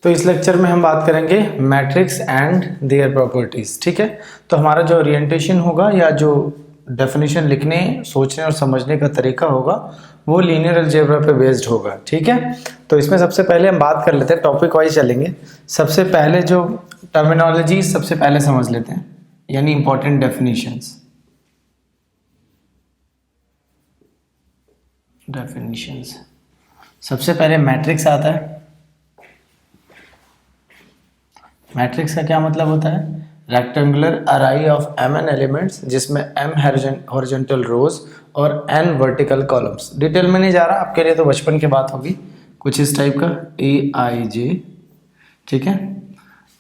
तो इस लेक्चर में हम बात करेंगे मैट्रिक्स एंड देयर प्रॉपर्टीज। ठीक है, तो हमारा जो ओरिएंटेशन होगा या जो डेफिनेशन लिखने, सोचने और समझने का तरीका होगा वो लीनियर अलजेब्रा पे बेस्ड होगा। ठीक है, तो इसमें सबसे पहले हम बात कर लेते हैं, टॉपिक वाइज चलेंगे। सबसे पहले जो टर्मिनोलॉजी सबसे पहले समझ लेते हैं, यानी इंपॉर्टेंट डेफिनेशंस। सबसे पहले मैट्रिक्स आता है। मैट्रिक्स का क्या मतलब होता है? Rectangular Arai of m n elements जिसमें m हॉरिजॉन्टल रोज और n वर्टिकल कॉलम्स। डिटेल में नहीं जा रहा, आपके लिए तो बचपन की बात होगी, कुछ इस टाइप का aij, ठीक है,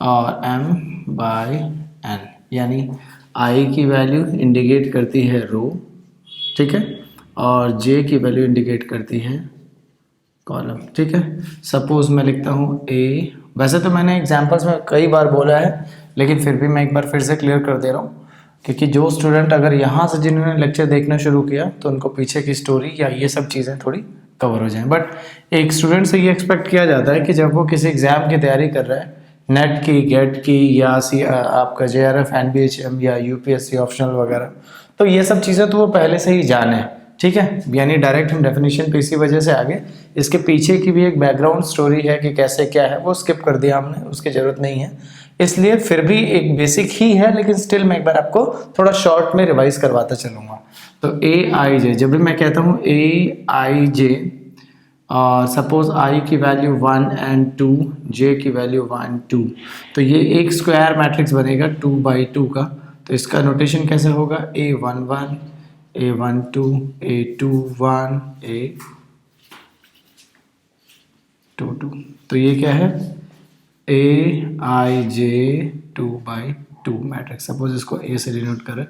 और m/n, यानी i की वैल्यू इंडिकेट करती है रो, ठीक है, और j की वैल्यू इंडिकेट करती है कॉलम। ठीक है, सपोज मैं लिखता हूँ a, वैसे तो मैंने एग्जांपल्स में कई बार बोला है, लेकिन फिर भी मैं एक बार फिर से क्लियर कर दे रहा हूँ, क्योंकि जो स्टूडेंट अगर यहाँ से जिन्होंने लेक्चर देखना शुरू किया तो उनको पीछे की स्टोरी या ये सब चीज़ें थोड़ी कवर हो जाएं। बट एक स्टूडेंट से ये एक्सपेक्ट किया जाता है कि जब वो किसी एग्ज़ाम की तैयारी कर रहा है, नेट की, गेट की, या आपका JRF, NBHM या UPSC ऑप्शनल वगैरह, तो ये सब चीज़ें तो वो पहले से ही जाने। ठीक है, यानी डायरेक्ट हम डेफिनेशन पे इसी वजह से आगे, इसके पीछे की भी एक बैकग्राउंड स्टोरी है कि कैसे क्या है, वो स्किप कर दिया हमने, उसकी ज़रूरत नहीं है। इसलिए फिर भी एक बेसिक ही है, लेकिन स्टिल मैं एक बार आपको थोड़ा शॉर्ट में रिवाइज करवाता चलूँगा। तो aij, जब भी मैं कहता हूँ aij, और सपोज i की वैल्यू 1 and 2, j की वैल्यू 1 2, तो ये एक स्क्वायर मैट्रिक्स बनेगा 2x2 का। तो इसका नोटेशन कैसे होगा? a11, a12, a21, a22। तो ये क्या है? aij 2x2 matrix. सपोज इसको a से डिनोट करें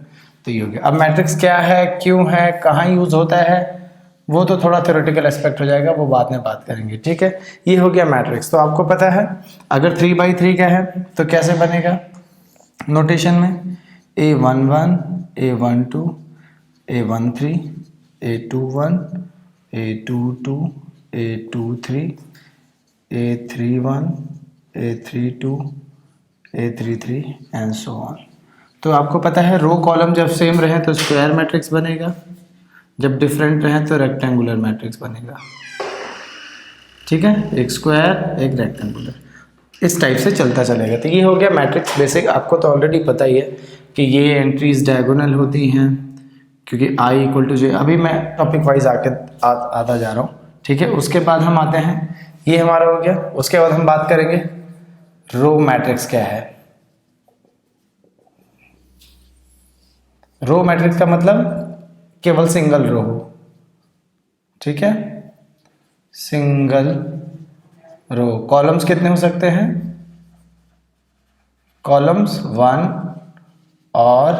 तो ये हो गया। अब मैट्रिक्स क्या है, क्यों है, कहाँ यूज होता है, वो तो थोड़ा थ्योरेटिकल एस्पेक्ट हो जाएगा, वो बाद में बात करेंगे। ठीक है, ये हो गया मैट्रिक्स। तो आपको पता है अगर 3x3 का है तो कैसे बनेगा नोटेशन में? a11, a12, a13, a21, a22, a23, a31, a32, a33 and so on. तो आपको पता है रो कॉलम जब सेम रहे तो स्क्वायर मैट्रिक्स बनेगा, जब डिफरेंट रहे तो रेक्टेंगुलर मैट्रिक्स बनेगा। ठीक है, एक स्क्वायर एक रेक्टेंगुलर, इस टाइप से चलता चलेगा। तो ये हो गया मैट्रिक्स बेसिक। आपको तो ऑलरेडी पता ही है कि ये एंट्रीज डायगोनल होती हैं, क्योंकि i = j। अभी मैं टॉपिक वाइज आता जा रहा हूँ। ठीक है, उसके बाद हम आते हैं, ये हमारा हो गया। उसके बाद हम बात करेंगे रो मैट्रिक्स क्या है। रो मैट्रिक्स का मतलब केवल सिंगल रो हो। ठीक है, सिंगल रो। कॉलम्स कितने हो सकते हैं? कॉलम्स 1 और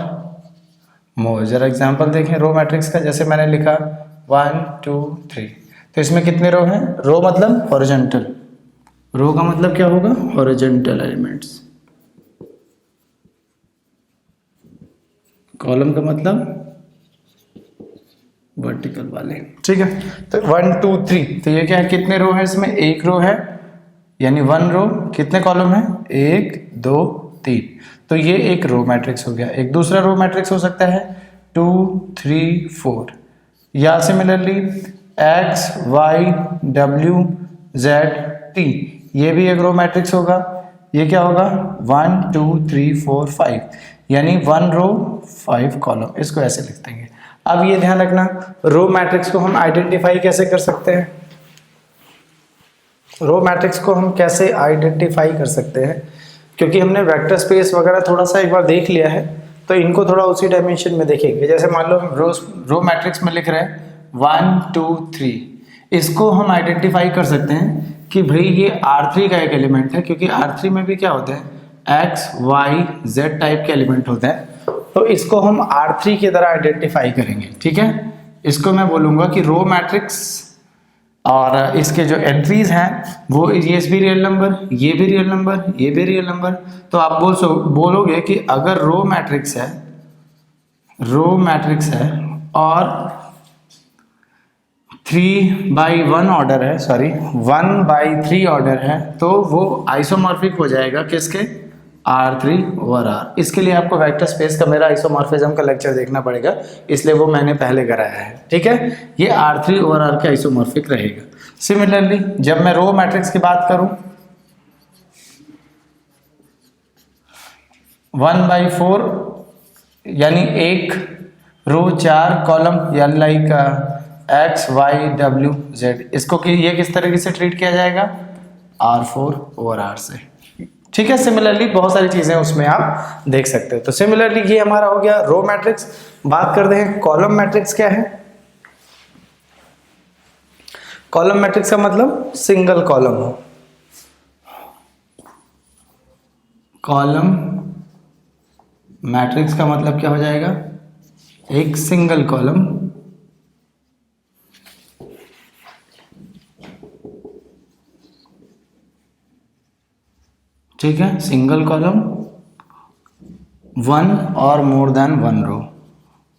मोर। जरा एग्जांपल देखें रो मैट्रिक्स का। जैसे मैंने लिखा 1 2 3, तो इसमें कितने रो हैं? रो मतलब हॉरिजॉन्टल, रो का मतलब क्या होगा? Horizontal elements. कॉलम का मतलब वर्टिकल वाले। ठीक है, तो 1 2 3, तो ये क्या है? कितने रो है इसमें? एक रो है, यानी 1 रो। कितने कॉलम है? 1 2 3, तो ये एक रो मैट्रिक्स हो गया। एक दूसरा रो मैट्रिक्स हो सकता है 2 3 4, या similarly x y w z t, ये भी एक रो मैट्रिक्स होगा। ये क्या होगा? 1 2 3 4 5, यानी 1 रो 5 कॉलम। इसको ऐसे लिख देंगे। अब ये ध्यान रखना, रो मैट्रिक्स को हम आइडेंटिफाई कैसे कर सकते हैं? रो मैट्रिक्स को हम कैसे आइडेंटिफाई कर सकते हैं? क्योंकि हमने वेक्टर स्पेस वगैरह थोड़ा सा एक बार देख लिया है, तो इनको थोड़ा उसी डायमेंशन में देखेंगे। जैसे मान लो हम रो मैट्रिक्स में लिख रहे हैं 1 2 3, इसको हम आइडेंटिफाई कर सकते हैं कि भाई ये R3 का एक एलिमेंट है, क्योंकि R3 में भी क्या होते हैं? x y z टाइप के एलिमेंट होते हैं। तो इसको हम R3 की तरह आइडेंटिफाई करेंगे। ठीक है, इसको मैं बोलूँगा कि रो मैट्रिक्स, और इसके जो एंट्रीज हैं वो ये भी रियल नंबर, ये भी रियल नंबर, ये भी रियल नंबर। तो आप बोलोगे कि अगर रो मैट्रिक्स है और 3/1 ऑर्डर है, सॉरी 1/3 ऑर्डर है, तो वो आइसोमॉर्फिक हो जाएगा किसके, R3/R। इसके लिए आपको वेक्टर स्पेस का मेरा आइसोमॉर्फिज्म का लेक्चर देखना पड़ेगा, इसलिए वो मैंने पहले कराया है, ठीक है। ये R3/R के आइसोमॉर्फिक रहेगा। सिमिलरली जब मैं रो मैट्रिक्स की बात करूं, 1/4 यानी एक रो 4 कॉलम, या like X Y W Z, इसको कि ये किस तरीके से ट्रीट किया जाएगा, R4/R से, ठीक है। सिमिलरली बहुत सारी चीजें उसमें आप देख सकते हो। तो सिमिलरली ये हमारा हो गया रो मैट्रिक्स। बात करते हैं कॉलम मैट्रिक्स क्या है। कॉलम मैट्रिक्स का मतलब सिंगल कॉलम हो। कॉलम मैट्रिक्स का मतलब क्या हो जाएगा, एक सिंगल कॉलम, ठीक है, सिंगल कॉलम, वन और more than one row,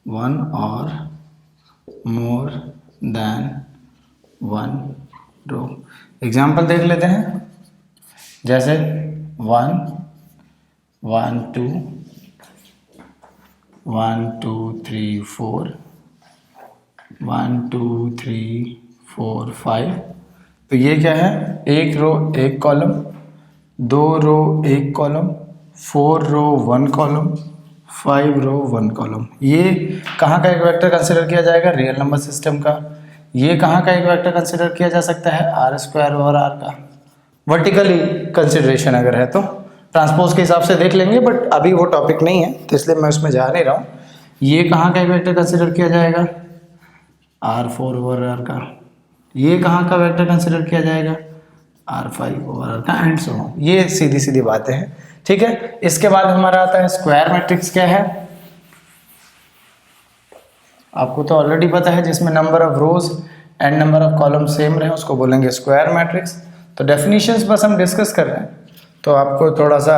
one और more than one row. Example देख लेते हैं, जैसे 1 1 2 1 2 3 4 1 2 3 4 5। तो ये क्या है, एक रो एक कॉलम, 2 रो एक कॉलम, 4 रो 1 कॉलम, 5 रो 1 कॉलम। ये कहाँ का एक वेक्टर कंसिडर किया जाएगा, रियल नंबर सिस्टम का। ये कहाँ का एक वेक्टर कंसिडर किया जा सकता है, R²/R का। वर्टिकली कंसिडरेशन अगर है तो ट्रांसपोज के हिसाब से देख लेंगे, बट अभी वो टॉपिक नहीं है तो इसलिए मैं उसमें जा नहीं रहा हूँ। ये कहाँ का एक वेक्टर कंसिडर किया जाएगा, R4/R का। ये कहाँ का वेक्टर कंसिडर किया जाएगा, R5/R का, एंड सो ऑन। ये सीधी सीधी बातें हैं, ठीक है। इसके बाद हमारा आता है स्क्वायर मैट्रिक्स। क्या है, आपको तो ऑलरेडी पता है, जिसमें number of rose and number of column same रहे उसको बोलेंगे स्क्वायर मैट्रिक्स। तो डेफिनेशंस बस हम डिस्कस कर रहे हैं, तो आपको थोड़ा सा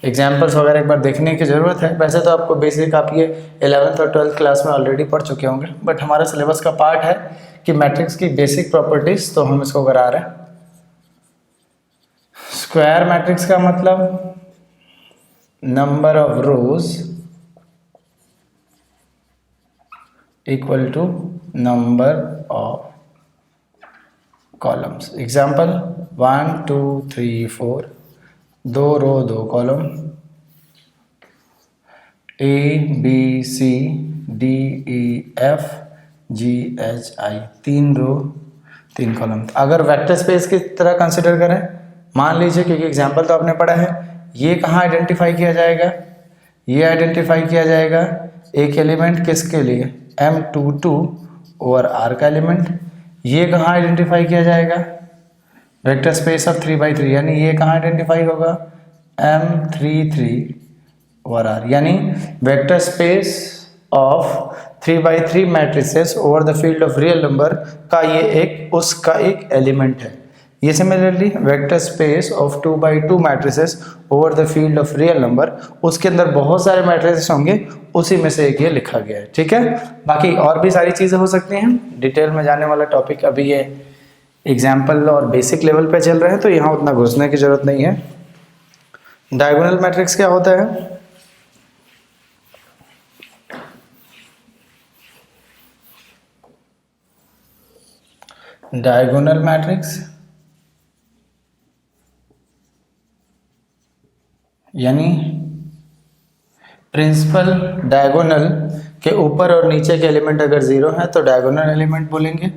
एग्जाम्पल्स वगैरह एक बार देखने की ज़रूरत है। वैसे तो आपको बेसिक आप ये 11th और 12th क्लास में ऑलरेडी पढ़ चुके होंगे, बट हमारा सिलेबस का पार्ट है कि मैट्रिक्स की बेसिक प्रॉपर्टीज, तो हम इसको करा रहे हैं। स्क्वायर मैट्रिक्स का मतलब number of rows equal to number of columns. Example 1 2 3 4, 2 row 2 column, ABCDEFGHI, 3 row 3 column. अगर वेक्टर स्पेस की तरह कंसिडर करें, मान लीजिए, क्योंकि एग्जाम्पल तो आपने पढ़ा है, ये कहाँ आइडेंटिफाई किया जाएगा, ये आइडेंटिफाई किया जाएगा एक एलिमेंट किसके लिए, M22/R का एलिमेंट। ये कहाँ आइडेंटिफाई किया जाएगा, वेक्टर स्पेस ऑफ 3/3, यानी ये कहाँ आइडेंटिफाई होगा, M33/R, यानी vector space of 3/3 matrices over the field of real number का ये एक उसका एक एलिमेंट है। ये similarly vector space of 2/2 matrices over the field of real number, उसके अंदर बहुत सारे मैट्रिसेस होंगे, उसी में से एक ये लिखा गया है, ठीक है। बाकी और भी सारी चीज़ें हो सकती हैं, डिटेल में जाने वाला टॉपिक अभी ये एग्जाम्पल और बेसिक लेवल पे चल रहे हैं, तो यहाँ उतना घुसने की जरूरत नहीं है। डायगोनल मैट्रिक्स क्या होता है, डायगोनल मैट्रिक्स यानी प्रिंसिपल डायगोनल के ऊपर और नीचे के एलिमेंट अगर जीरो है तो डायगोनल एलिमेंट बोलेंगे,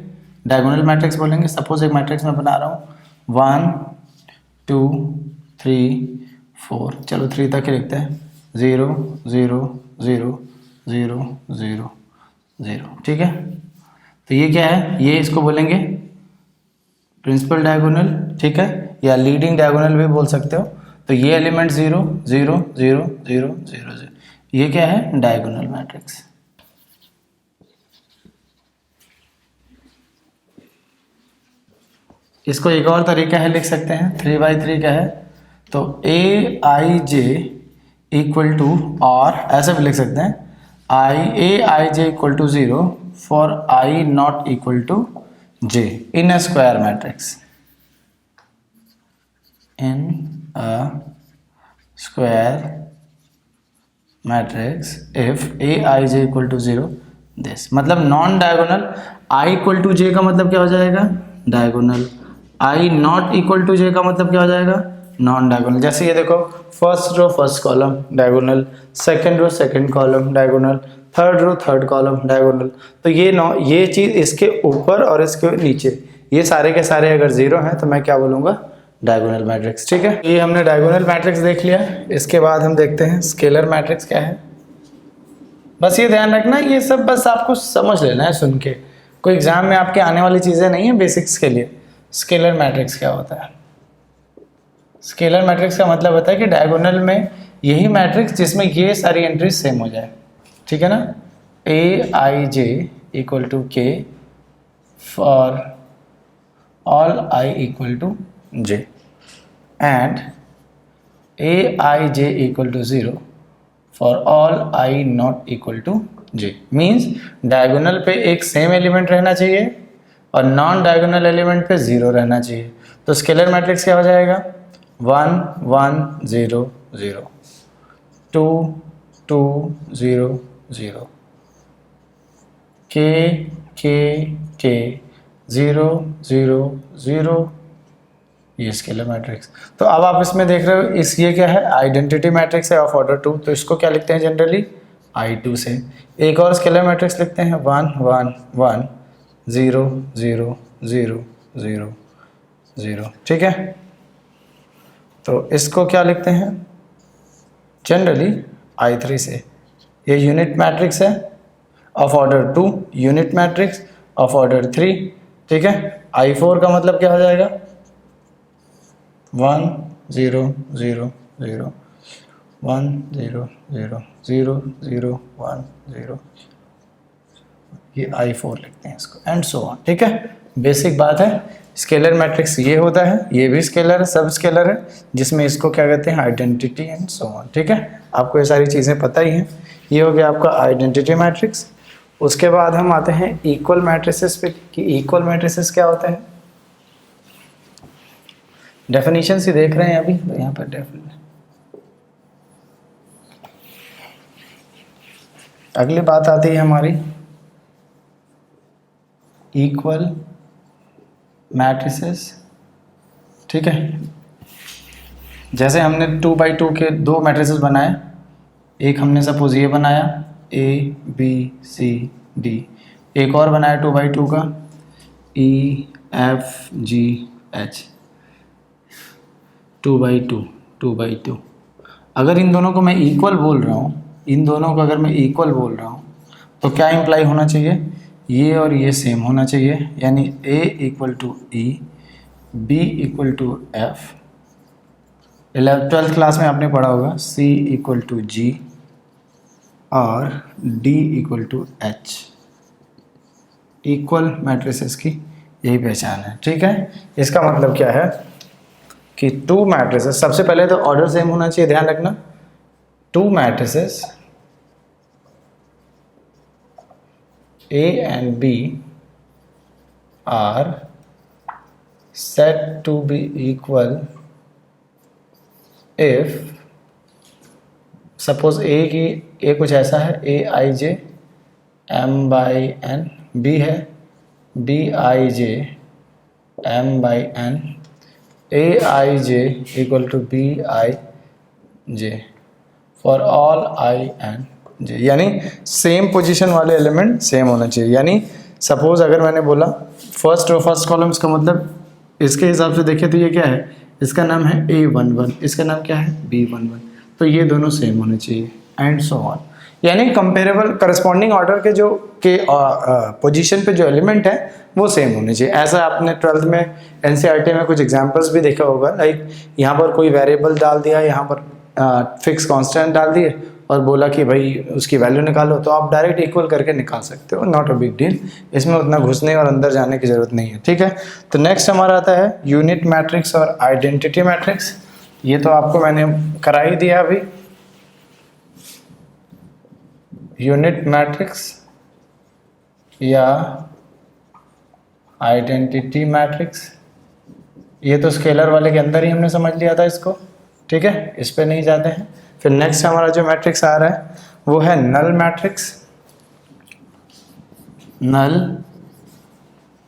डायगोनल मैट्रिक्स बोलेंगे। सपोज एक मैट्रिक्स में बना रहा हूँ 1 2 3 4, चलो 3 तक ही लिखते हैं, 0 0 0 0 0 0, ठीक है। तो ये क्या है, ये इसको बोलेंगे प्रिंसिपल डायगोनल, ठीक है, या लीडिंग डायगोनल भी बोल सकते हो। तो ये एलिमेंट 0 0 0 0 0 0, ये क्या है, डायगोनल मैट्रिक्स। इसको एक और तरीका है, लिख सकते हैं 3/3 का है, तो AIJ इक्वल टू, और ऐसे भी लिख सकते हैं AIJ equal to 0 for I not equal to j in a square matrix. In a square matrix if aij equal to 0 this मतलब non diagonal i equal to j का मतलब क्या हो जाएगा diagonal, i not equal to j का मतलब क्या हो जाएगा नॉन डायगोनल। जैसे ये देखो first row first column diagonal, second row second column diagonal, third row third column diagonal. तो ये चीज़ इसके ऊपर और इसके नीचे ये सारे के सारे अगर जीरो हैं तो मैं क्या बोलूँगा डायगोनल मैट्रिक्स। ठीक है, ये हमने डायगोनल मैट्रिक्स देख लिया। इसके बाद हम देखते हैं स्केलर मैट्रिक्स क्या है। बस ये ध्यान रखना ये सब बस आपको समझ लेना है सुन के, कोई एग्जाम में आपके आने वाली चीज़ें नहीं है बेसिक्स के लिए। स्केलर मैट्रिक्स क्या होता है? स्केलर मैट्रिक्स का मतलब होता है कि डायगोनल में यही मैट्रिक्स जिसमें ये सारी एंट्रीज सेम हो जाए। ठीक है ना, A I J equal to K for all I equal to J and A I J equal to 0 for all I not equal to J. Means diagonal पे एक सेम एलिमेंट रहना चाहिए और नॉन डायगोनल एलिमेंट पे 0 रहना चाहिए। तो scalar matrix क्या हो जाएगा 1 1 0 0 2 2 0 0 k 0 0 0 ये स्केलर मैट्रिक्स। तो अब आप इसमें देख रहे हो इस ये क्या है आइडेंटिटी मैट्रिक्स है ऑफ ऑर्डर 2, तो इसको क्या लिखते हैं जनरली I2 से। एक और स्केलर मैट्रिक्स लिखते हैं 1 1 1 0 0 0 0 0। ठीक है, तो इसको क्या लिखते हैं जनरली I3 से। ये यूनिट मैट्रिक्स है of order 2, unit matrix of order 3। ठीक है, I4 का मतलब क्या हो जाएगा 1 0 0 0 1 0 0 0 0 1 0, ये I4 लिखते हैं इसको एंड सो ऑन। ठीक है, बेसिक बात है। स्केलर मैट्रिक्स ये होता है, ये भी स्केलर है, सब स्केलर है, जिसमें इसको क्या कहते हैं आइडेंटिटी एंड सो ऑन। ठीक है, आपको ये सारी चीज़ें पता ही हैं। ये हो गया आपका आइडेंटिटी मैट्रिक्स। उसके बाद हम आते हैं इक्वल मैट्रिसेस पे कि इक्वल मैट्रिसेस क्या होते हैं। डेफिनेशन से देख रहे हैं अभी, तो यहाँ पर डेफिनेशन। अगली बात आती है हमारी इक्वल मैट्रिसेस। ठीक है, जैसे हमने 2x2 के 2 मैट्रिसेस बनाए, एक हमने सपोज ये बनाया A B C D, एक और बनाया 2x2 का E F G H 2x2। अगर इन दोनों को मैं इक्वल बोल रहा हूँ, इन दोनों को अगर मैं इक्वल बोल रहा हूँ तो क्या इम्प्लाई होना चाहिए ये और ये सेम होना चाहिए, यानी A equal to E, B equal to F, 12th class में आपने पढ़ा होगा C इक्वल टू G और D equal to H। Equal matrices की यही पहचान है। ठीक है, इसका मतलब क्या है कि 2 मैट्रिसेस, सबसे पहले तो ऑर्डर सेम होना चाहिए, ध्यान रखना। 2 matrices A and B are said to be equal if suppose A कुछ ऐसा है Aij m/n, B है Bij m/n, Aij equal to Bij for all I and J, यानी सेम पोजीशन वाले एलिमेंट सेम होना चाहिए। यानी सपोज अगर मैंने बोला फर्स्ट रो फर्स्ट कॉलम, इसका मतलब इसके हिसाब से देखें तो ये क्या है, इसका नाम है A11, इसका नाम क्या है B11, तो ये दोनों सेम होने चाहिए एंड सो ऑन। यानी कंपेरेबल करस्पॉन्डिंग ऑर्डर के पोजीशन पे जो एलिमेंट है वो सेम होने चाहिए। ऐसा आपने 12th में NCERT में कुछ एग्जांपल्स भी देखा होगा, लाइक यहाँ पर कोई वेरिएबल डाल दिया, यहाँ पर फिक्स कांस्टेंट डाल दिए और बोला कि भाई उसकी वैल्यू निकालो, तो आप डायरेक्ट इक्वल करके निकाल सकते हो, नॉट अ बिग डील। इसमें उतना घुसने और अंदर जाने की ज़रूरत नहीं है। ठीक है, तो नेक्स्ट हमारा आता है यूनिट मैट्रिक्स और आइडेंटिटी मैट्रिक्स। ये तो आपको मैंने करा ही दिया अभी। यूनिट मैट्रिक्स या आइडेंटिटी मैट्रिक्स। ये तो स्केलर वाले के अंदर ही हमने समझ लिया था इसको, ठीक है, इस पे नहीं जाते हैं। फिर नेक्स्ट हमारा जो मैट्रिक्स आ रहा है वो है null matrix. Null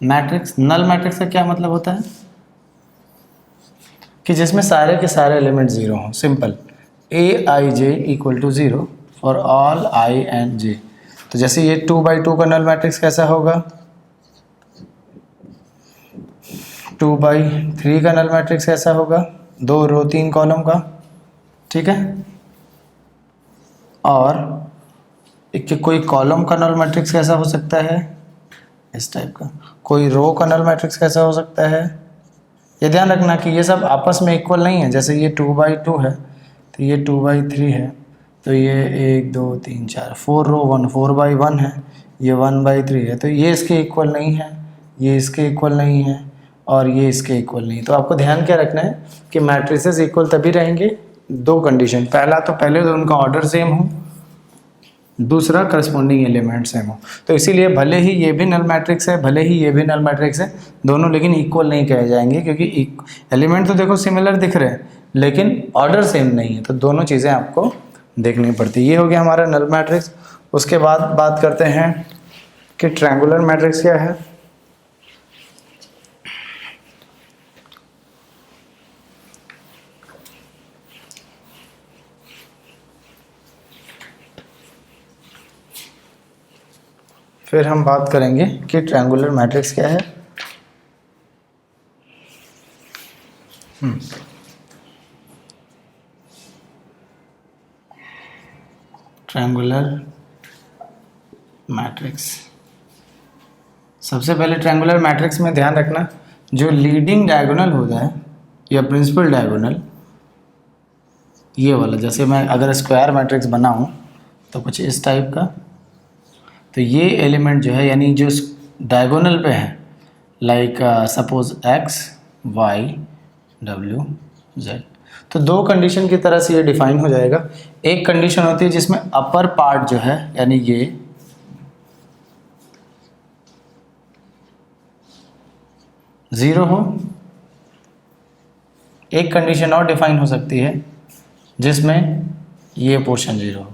matrix, null matrix का क्या मतलब होता है कि जिसमें सारे के सारे एलिमेंट जीरो हों। Simple, a I J equal to zero for all i and j. तो जैसे ये 2x2 का नल मैट्रिक्स कैसा होगा, 2x3 का नल मैट्रिक्स कैसा होगा, 2 रो 3 कॉलम का, ठीक है। और एक कोई कॉलम का नल मैट्रिक्स कैसा हो सकता है, इस टाइप का। कोई रो का नल मैट्रिक्स कैसा हो सकता है। ये ध्यान रखना कि ये सब आपस में इक्वल नहीं है। जैसे ये 2x2 है तो ये 2x3 है, तो ये 1 2 3 4 4 रो 1 4x1 है, ये 1/3 है, तो ये इसके इक्वल नहीं है, ये इसके इक्वल नहीं है और ये इसके इक्वल नहीं। तो आपको ध्यान क्या रखना है कि मैट्रिसेस इक्वल तभी रहेंगे, दो कंडीशन। पहला तो पहले तो उनका ऑर्डर सेम हो, दूसरा करस्पॉन्डिंग एलिमेंट सेम हो। तो इसीलिए भले ही ये भी नल मैट्रिक्स है, भले ही ये भी नल मैट्रिक्स है, दोनों लेकिन इक्वल नहीं कहे जाएंगे, क्योंकि एलिमेंट तो देखो सिमिलर दिख रहे हैं लेकिन ऑर्डर सेम नहीं है। तो दोनों चीज़ें आपको देखनी पड़ती है। ये हो गया हमारा नल मैट्रिक्स। उसके बाद बात करते हैं कि ट्रायंगुलर मैट्रिक्स क्या है। फिर हम बात करेंगे कि ट्रायंगुलर मैट्रिक्स क्या है। ट्रायंगुलर मैट्रिक्स, सबसे पहले ट्रायंगुलर मैट्रिक्स में ध्यान रखना जो लीडिंग डायगोनल होता है या प्रिंसिपल डायगोनल, ये वाला। जैसे मैं अगर स्क्वायर मैट्रिक्स बनाऊं तो कुछ इस टाइप का, तो ये एलिमेंट जो है यानी जो डायगोनल पे है, like suppose x y w z, तो दो कंडीशन की तरह से ये डिफाइन हो जाएगा। एक कंडीशन होती है जिसमें अपर पार्ट जो है यानी ये ज़ीरो हो, एक कंडीशन और डिफाइन हो सकती है जिसमें ये पोर्शन ज़ीरो हो।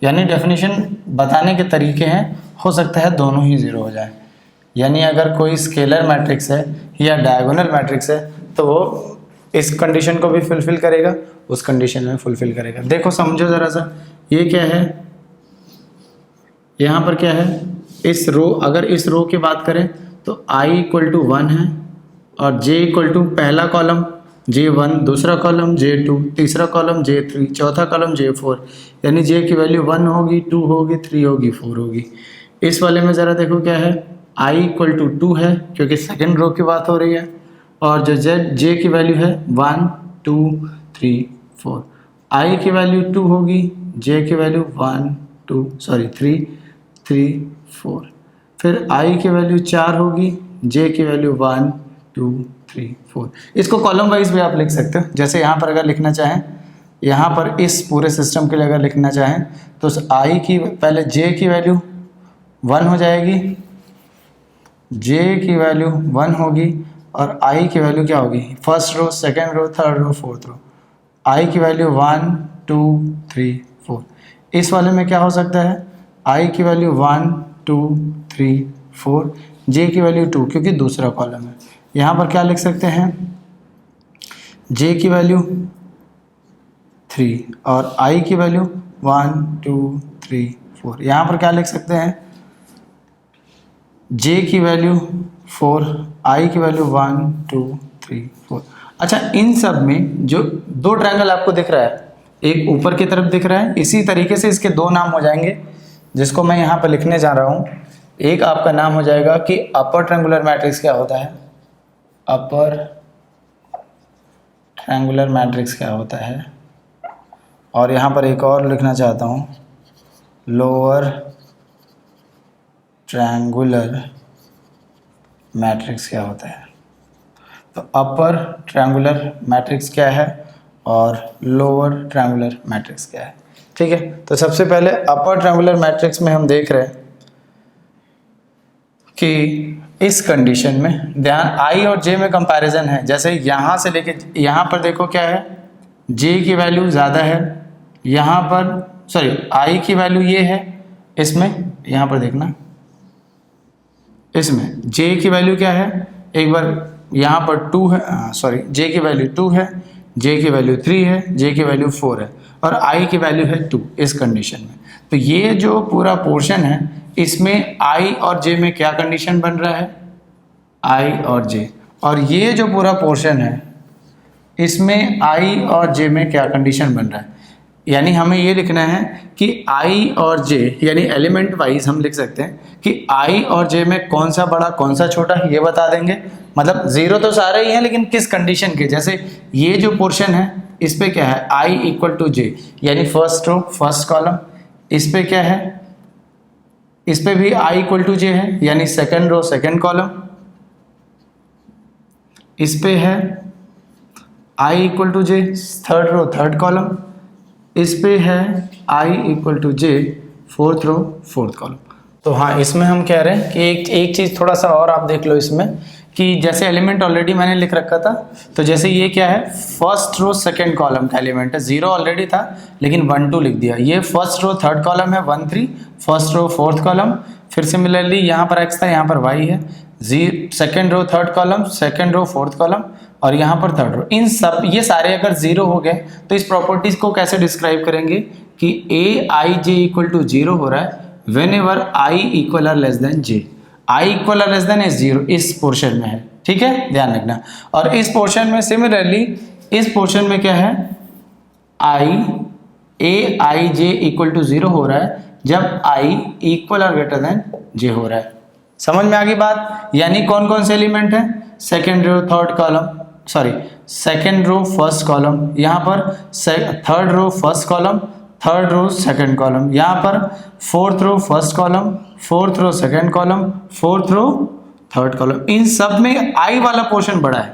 यानी डेफिनेशन बताने के तरीके हैं, हो सकता है दोनों ही ज़ीरो हो जाए। यानी अगर कोई स्केलर मैट्रिक्स है या डायगोनल मैट्रिक्स है तो वो इस कंडीशन को भी फुलफिल करेगा, उस कंडीशन में फुलफिल करेगा। देखो समझो ज़रा सा, ये क्या है, यहाँ पर क्या है, इस रो, अगर इस रो की बात करें तो i = 1 है और j = पहला कॉलम J1, दूसरा कॉलम J2, तीसरा कॉलम J3, चौथा कॉलम J4। यानी j की वैल्यू 1 होगी, 2 होगी, 3 होगी, 4 होगी। इस वाले में ज़रा देखो क्या है, i = 2 है क्योंकि सेकेंड रो की बात हो रही है, और जो j की वैल्यू है 1 2 3 4, i की वैल्यू 2 होगी, j की वैल्यू 3 4, फिर i की वैल्यू 4 होगी, j की वैल्यू 1 2 3 4। इसको कॉलम वाइज भी आप लिख सकते हो। जैसे यहाँ पर अगर लिखना चाहें, यहाँ पर इस पूरे सिस्टम के लिए अगर लिखना चाहें तो उस i की पहले j की वैल्यू 1 हो जाएगी, j की वैल्यू 1 होगी और i की वैल्यू क्या होगी, first row, second row, third row, fourth row. i की वैल्यू 1 2 3 4। इस वाले में क्या हो सकता है, i की वैल्यू 1 2 3 4, j की वैल्यू 2 क्योंकि दूसरा कॉलम है। यहाँ पर क्या लिख सकते हैं, j की वैल्यू 3 और i की वैल्यू 1 2 3 4। यहाँ पर क्या लिख सकते हैं, j की वैल्यू 4, i की वैल्यू 1 2 3 4। अच्छा, इन सब में जो दो ट्रायंगल आपको दिख रहा है, एक ऊपर की तरफ दिख रहा है, इसी तरीके से इसके दो नाम हो जाएंगे जिसको मैं यहाँ पर लिखने जा रहा हूँ। एक आपका नाम हो जाएगा कि अपर ट्रायंगुलर मैट्रिक्स क्या होता है, अपर ट्रायंगुलर मैट्रिक्स क्या होता है, और यहाँ पर एक और लिखना चाहता हूँ, लोअर ट्रायंगुलर मैट्रिक्स क्या होता है। तो अपर ट्रायंगुलर मैट्रिक्स क्या है और लोअर ट्रायंगुलर मैट्रिक्स क्या है, ठीक है। तो सबसे पहले अपर ट्रायंगुलर मैट्रिक्स में हम देख रहे हैं कि इस कंडीशन में ध्यान आई और जे में कंपैरिजन है, जैसे यहाँ से लेके यहाँ पर देखो क्या है, जे की वैल्यू ज़्यादा है, यहाँ पर सॉरी आई की वैल्यू ये है, इसमें यहाँ पर देखना, इसमें जे की वैल्यू क्या है, एक बार यहाँ पर 2 है, सॉरी जे की वैल्यू 2 है, जे की वैल्यू 3 है, जे की वैल्यू 4 है और आई की वैल्यू है 2 इस कंडीशन में। तो ये जो पूरा पोर्शन है इसमें आई और जे में क्या कंडीशन बन रहा है, आई और जे, और ये जो पूरा पोर्शन है इसमें आई और जे में क्या कंडीशन बन रहा है। यानी हमें ये लिखना है कि आई और जे, यानी एलिमेंट वाइज हम लिख सकते हैं कि आई और जे में कौन सा बड़ा कौन सा छोटा ये बता देंगे। मतलब जीरो तो सारे ही हैं लेकिन किस कंडीशन के, जैसे ये जो पोर्शन है इस पे क्या है, आई इक्वल टू जे, यानी फर्स्ट रो फर्स्ट कॉलम। इस पे क्या है, इस पे भी आई इक्वल टू जे है, यानी सेकेंड रो सेकेंड कॉलम। इस पे है i equal to j, third row third column. इस पे है i equal to j, fourth row fourth column. तो हाँ, इसमें हम कह रहे हैं कि एक चीज़ थोड़ा सा और आप देख लो इसमें, कि जैसे एलिमेंट ऑलरेडी मैंने लिख रखा था, तो जैसे ये क्या है, फर्स्ट रो सेकंड कॉलम का एलिमेंट है, 0 ऑलरेडी था लेकिन 1 2 लिख दिया। ये फर्स्ट रो थर्ड कॉलम है 1 3, फर्स्ट रो फोर्थ कॉलम। फिर सिमिलरली यहाँ पर x था, यहाँ पर y है, second row third column, second row fourth column और यहाँ पर थर्ड रो। इन सब ये सारे अगर 0 हो गए तो इस प्रॉपर्टीज को कैसे डिस्क्राइब करेंगे कि ए आई जे इक्वल टू 0 हो रहा है whenever I equal or less than J. I equal or less than is 0 इस पोर्शन में है, ठीक है, ध्यान रखना। और इस पोर्शन में सिमिलरली इस पोर्शन में क्या है, आई ए आई जे इक्वल टू 0 हो रहा है जब आई इक्वल आर ग्रेटर देन जे हो रहा है। समझ में आ गई बात। यानी कौन कौन से एलिमेंट है, second row third column, sorry second row first column, यहाँ पर third row first column, third row second column, यहाँ पर fourth row first column, fourth row second column, fourth row third column. इन सब में आई वाला पोर्शन बड़ा है,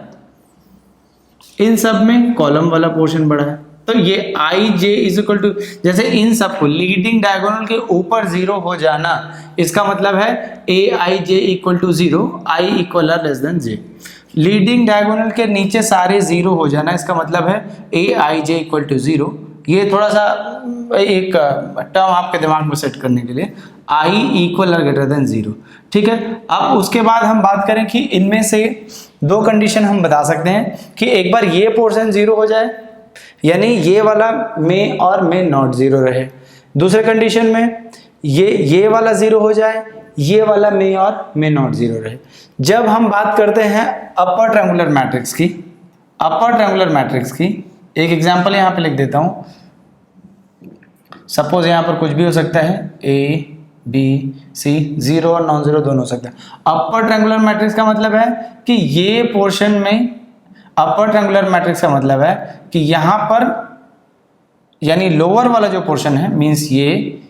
इन सब में कॉलम वाला पोर्शन बड़ा है। तो ये आई जे इज इक्वल टू, जैसे इन सबको लीडिंग डायगोनल के ऊपर 0 हो जाना, इसका मतलब है a I J equal to 0, i equal or less than j. Leading diagonal के नीचे सारे 0 हो जाना, इसका मतलब है a I J equal to 0। ये थोड़ा सा एक टर्म आपके दिमाग में सेट करने के लिए, आई इक्वल आर ग्रेटर देन 0, ठीक है। अब उसके बाद हम बात करें कि इनमें से दो कंडीशन हम बता सकते हैं कि एक बार ये पोर्शन 0 हो जाए, यानी ये वाला में और में नॉट 0 रहे। दूसरे कंडीशन में ये वाला 0 हो जाए, ये वाला में और में नॉट 0 रहे। जब हम बात करते हैं अपर ट्रायंगुलर मैट्रिक्स की, अपर ट्रायंगुलर मैट्रिक्स की एक एग्जांपल यहाँ पे लिख देता हूँ। सपोज यहाँ पर कुछ भी हो सकता है, ए बी सी, 0 और नॉन 0 दोनों हो सकता है। अपर ट्रायंगुलर मैट्रिक्स का मतलब है कि ये पोर्शन में, अपर ट्रायंगुलर मैट्रिक्स का मतलब है कि यहाँ पर यानी लोअर वाला जो पोर्शन है मींस ये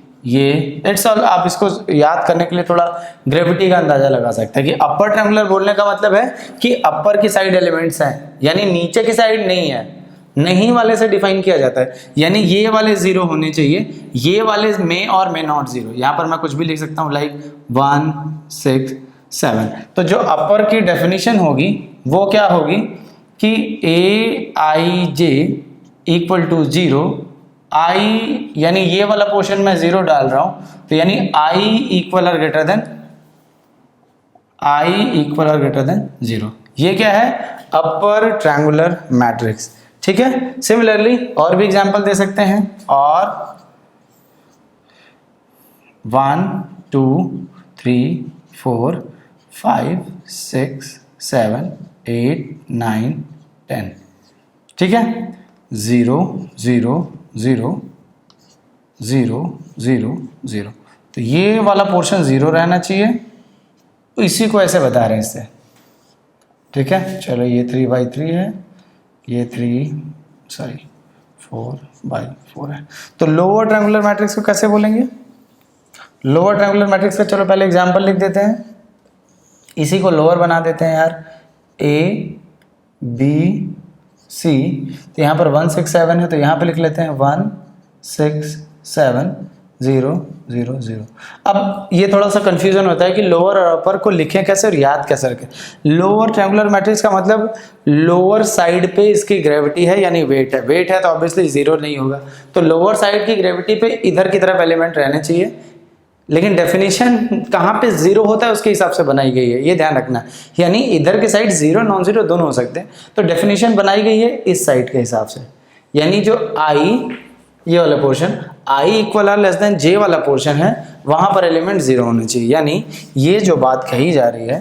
इट्स ऑल। आप इसको याद करने के लिए थोड़ा ग्रेविटी का अंदाजा लगा सकते हैं कि अपर ट्रायंगुलर बोलने का मतलब है कि अपर की साइड एलिमेंट्स हैं, यानी नीचे की साइड नहीं है, नहीं वाले से डिफाइन किया जाता है। यानी ये वाले 0 होने चाहिए, ये वाले में और में नॉट 0। यहाँ पर मैं कुछ भी लिख सकता हूँ लाइक 1 6 7। तो जो अपर की डेफिनेशन होगी वो क्या होगी कि ए आई जे इक्वल टू 0, आई यानी ये वाला पोर्शन में 0 डाल रहा हूं, तो यानी आई इक्वल आर ग्रेटर देन 0। ये क्या है, अपर ट्रायंगुलर मैट्रिक्स, ठीक है। सिमिलरली और भी एग्जांपल दे सकते हैं, और 1 2 3 4 5 6 7 8 9 10, ठीक है। 0 0 0 0 0 0, तो ये वाला पोर्शन 0 रहना चाहिए, तो इसी को ऐसे बता रहे हैं इससे, ठीक है। चलो ये 3/3 है, ये 4/4 है। तो लोअर ट्रायंगुलर मैट्रिक्स को कैसे बोलेंगे, लोअर ट्रायंगुलर मैट्रिक्स का चलो पहले एग्जांपल लिख देते हैं, इसी को लोअर बना देते हैं यार। ए बी सी, तो यहाँ पर 1 6 7 है, तो यहाँ पे लिख लेते हैं 1 6 7, 0 0 0। अब ये थोड़ा सा कंफ्यूजन होता है कि लोअर और अपर को लिखें कैसे और याद कैसे रखें। लोअर ट्रायंगुलर मैट्रिक्स का मतलब लोअर साइड पे इसकी ग्रेविटी है यानी वेट है, वेट है तो ऑब्वियसली 0 नहीं होगा, तो लोअर साइड की ग्रेविटी पे इधर की तरफ एलिमेंट रहने चाहिए, लेकिन डेफिनेशन कहाँ पे 0 होता है उसके हिसाब से बनाई गई है, ये ध्यान रखना। यानी इधर के साइड 0 नॉन 0 दोनों हो सकते हैं, तो डेफिनेशन बनाई गई है इस साइड के हिसाब से, यानी जो आई ये वाला portion i equal or less than j वाला पोर्शन है वहां पर एलिमेंट 0 होने चाहिए। यानी ये जो बात कही जा रही है,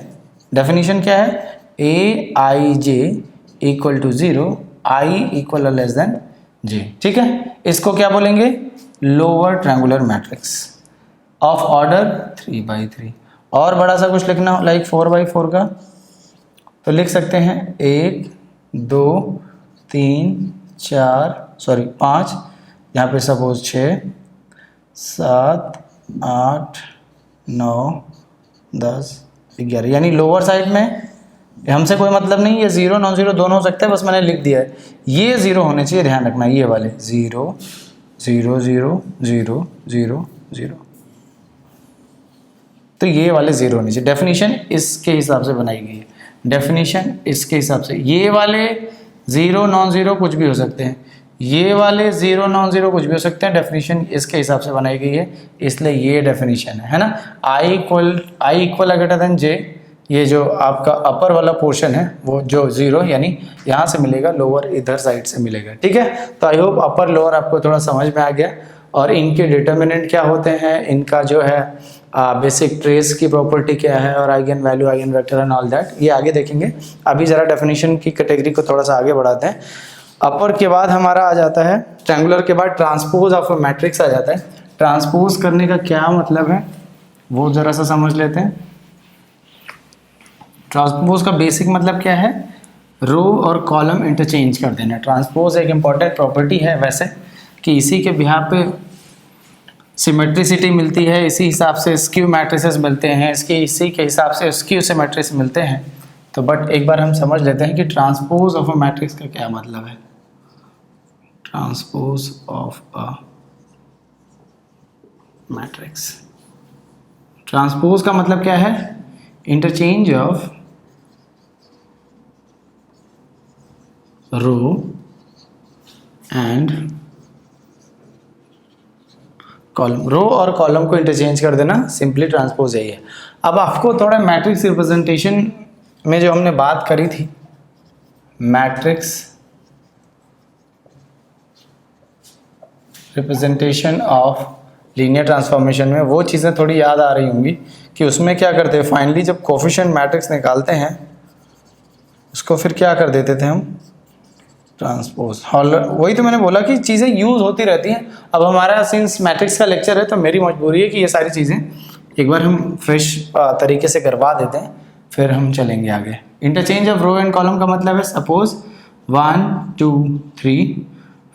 डेफिनेशन क्या है, a i j equal to 0, i equal or less than j। ठीक है, इसको क्या बोलेंगे, lower triangular matrix of order 3×3। और बड़ा सा कुछ लिखना हो लाइक 4×4 का, तो लिख सकते हैं 1 2 3 4 5, यहाँ पे सपोज 6 7 8 9 10 11, यानी लोअर साइड में हमसे कोई मतलब नहीं, ये 0 नॉन 0 दोनों हो सकते हैं, बस मैंने लिख दिया है। ये 0 होने चाहिए, ध्यान रखना, ये वाले 0 0 0 0 0 0, तो ये वाले 0 होने चाहिए। डेफिनेशन इसके हिसाब से बनाई गई है, डेफिनेशन इसके हिसाब से। ये वाले 0 नॉन 0 कुछ भी हो सकते हैं, ये वाले 0 नॉन 0 कुछ भी हो सकते हैं, डेफिनेशन इसके हिसाब से बनाई गई है, इसलिए ये डेफिनेशन है ना। I equal greater than j, ये जो आपका अपर वाला पोर्शन है वो जो 0 यानी यहाँ से मिलेगा, लोअर इधर साइड से मिलेगा। ठीक है, तो आई होप अपर लोअर आपको थोड़ा समझ में आ गया, और इनके डिटर्मिनेंट क्या होते हैं, इनका जो है बेसिक ट्रेस की प्रॉपर्टी क्या है, और eigen value, eigen vector and all that, ये आगे देखेंगे। अभी ज़रा डेफिनेशन की कैटेगरी को थोड़ा सा आगे बढ़ाते हैं। अपर के बाद हमारा आ जाता है, ट्रायंगुलर के बाद ट्रांसपोज ऑफ अ मैट्रिक्स आ जाता है। ट्रांसपोज करने का क्या मतलब है वो ज़रा सा समझ लेते हैं। ट्रांसपोज का बेसिक मतलब क्या है, रो और कॉलम इंटरचेंज कर देना। ट्रांसपोज एक इम्पॉर्टेंट प्रॉपर्टी है वैसे, कि इसी के बिहाफ पे सिमेट्रिसिटी मिलती है, इसी हिसाब से स्क्यू मैट्रिसेस मिलते हैं, इसी के हिसाब से स्क्यू सिमेट्रिस मिलते हैं। तो बट एक बार हम समझ लेते हैं कि ट्रांसपोज ऑफ अ मैट्रिक्स का क्या मतलब है। Transpose of a matrix, transpose का मतलब क्या है, interchange of row and column. Row और कॉलम को इंटरचेंज कर देना, सिंपली ट्रांसपोज यही है। अब आपको थोड़ा मैट्रिक्स रिप्रेजेंटेशन में जो हमने बात करी थी, matrix representation of linear transformation में, वो चीज़ें थोड़ी याद आ रही होंगी कि उसमें क्या करते हैं, फाइनली जब कोफिशिएंट मैट्रिक्स निकालते हैं उसको फिर क्या कर देते थे हम, ट्रांसपोज। वही तो मैंने बोला कि चीज़ें यूज़ होती रहती हैं। अब हमारा सिंस मैट्रिक्स का लेक्चर है तो मेरी मजबूरी है कि ये सारी चीज़ें एक बार हम फ्रेश तरीके से करवा देते हैं, फिर हम चलेंगे आगे। Interchange of row and column का मतलब है, सपोज 1 2 3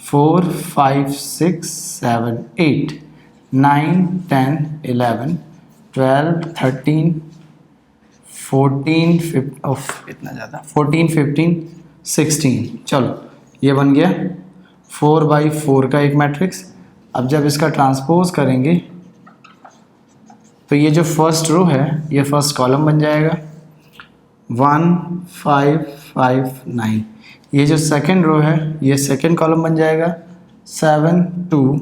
4 5 6 7 8 9 10 11 12 13 14 15 16, चलो ये बन गया 4×4 का एक मैट्रिक्स। अब जब इसका ट्रांसपोज करेंगे तो ये जो फर्स्ट रो है ये फर्स्ट कॉलम बन जाएगा, 1 5 5 9। ये जो सेकंड रो है ये सेकंड कॉलम बन जाएगा, 7 2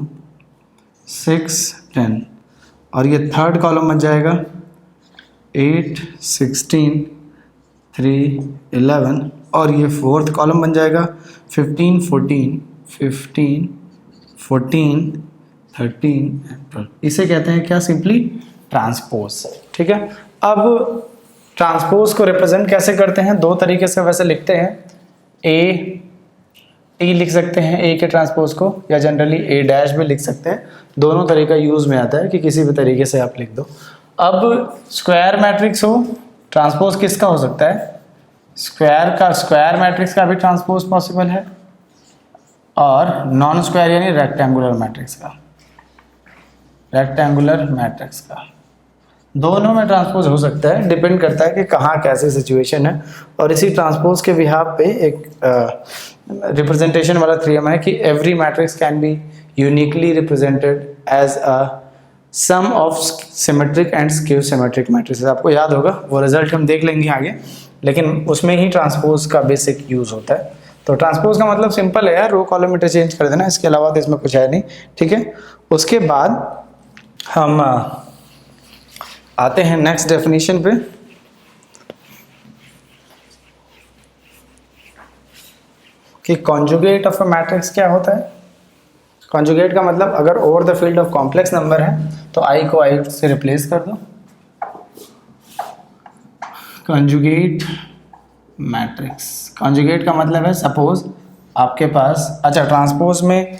6 10। और ये थर्ड कॉलम बन जाएगा, 8 16 3 11। और ये फोर्थ कॉलम बन जाएगा, 15 14 15 14 13 एंड 12। इसे कहते हैं क्या, सिंपली ट्रांसपोज। ठीक है, अब ट्रांसपोज को रिप्रेजेंट कैसे करते हैं, दो तरीके से वैसे लिखते हैं। ए टी लिख सकते हैं ए के ट्रांसपोज को, या जनरली ए डैश भी लिख सकते हैं, दोनों तरीका यूज़ में आता है कि किसी भी तरीके से आप लिख दो। अब स्क्वायर मैट्रिक्स हो, ट्रांसपोज किसका हो सकता है, स्क्वायर मैट्रिक्स का भी ट्रांसपोज पॉसिबल है, और नॉन स्क्वायर यानी रेक्टेंगुलर मैट्रिक्स का, रेक्टेंगुलर मैट्रिक्स का, दोनों में ट्रांसपोज हो सकता है, डिपेंड करता है कि कहाँ कैसे सिचुएशन है। और इसी ट्रांसपोज के बिहाफ पे एक रिप्रेजेंटेशन वाला थ्योरम है कि every matrix can be uniquely represented as a sum of symmetric and skew symmetric matrices. आपको याद होगा, वो रिजल्ट हम देख लेंगे आगे, लेकिन उसमें ही ट्रांसपोज का बेसिक यूज होता है। तो ट्रांसपोज का मतलब सिंपल है यार, रो कॉलम इंटरचेंज कर देना, इसके अलावा तो इसमें कुछ है नहीं, ठीक है। उसके बाद हम आते हैं नेक्स्ट डेफिनेशन पे। कि कॉन्जुगेट ऑफ अ मैट्रिक्स क्या होता है। कॉन्जुगेट का मतलब अगर over the field of complex number है तो आई को आई से रिप्लेस कर दो। कॉन्जुगेट मैट्रिक्स, कॉन्जुगेट का मतलब है सपोज आपके पास, अच्छा ट्रांसपोज में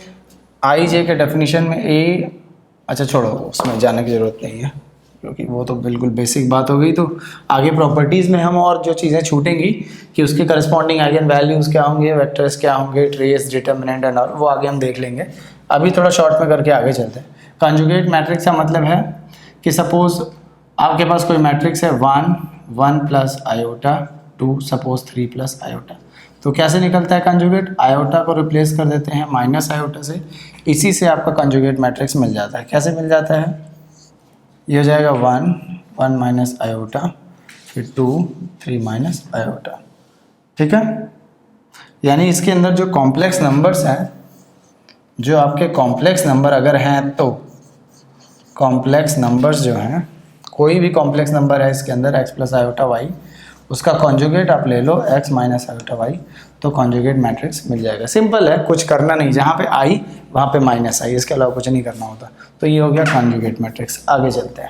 आई जे के डेफिनेशन में ए, अच्छा छोड़ो उसमें जाने की ज़रूरत नहीं है क्योंकि वो तो बिल्कुल बेसिक बात हो गई। तो आगे प्रॉपर्टीज़ में हम और जो चीज़ें छूटेंगी कि उसके करस्पॉन्डिंग आइगन वैल्यूज़ क्या होंगे, वेक्टर्स क्या होंगे, ट्रेस, डिटर्मिनेंट एंड और, वो आगे हम देख लेंगे। अभी थोड़ा शॉर्ट में करके आगे चलते हैं। कॉन्जुगेट मैट्रिक्स का मतलब है कि सपोज आपके पास कोई मैट्रिक्स है 1 1 plus iota 2 suppose 3 plus iota, तो कैसे निकलता है कॉन्जुगेट, आयोटा को रिप्लेस कर देते हैं माइनस आयोटा से, इसी से आपका कॉन्जुगेट मैट्रिक्स मिल जाता है। कैसे मिल जाता है, ये हो जाएगा 1 1 माइनस आयोटा, फिर 2 3 माइनस आयोटा, ठीक है। यानी इसके अंदर जो कॉम्प्लेक्स नंबर्स हैं, जो आपके कॉम्प्लेक्स नंबर अगर हैं, तो कॉम्प्लेक्स नंबर्स जो हैं, कोई भी कॉम्प्लेक्स नंबर है इसके अंदर x प्लस आयोटा वाई, उसका कॉन्जुगेट आप ले लो x माइनस आयोटा वाई, तो कॉन्जुगेट मैट्रिक्स मिल जाएगा। सिंपल है, कुछ करना नहीं, जहाँ पे आई वहाँ पे माइनस आई, इसके अलावा कुछ नहीं करना होता। तो ये हो गया कॉन्जुगेट मैट्रिक्स। आगे चलते हैं।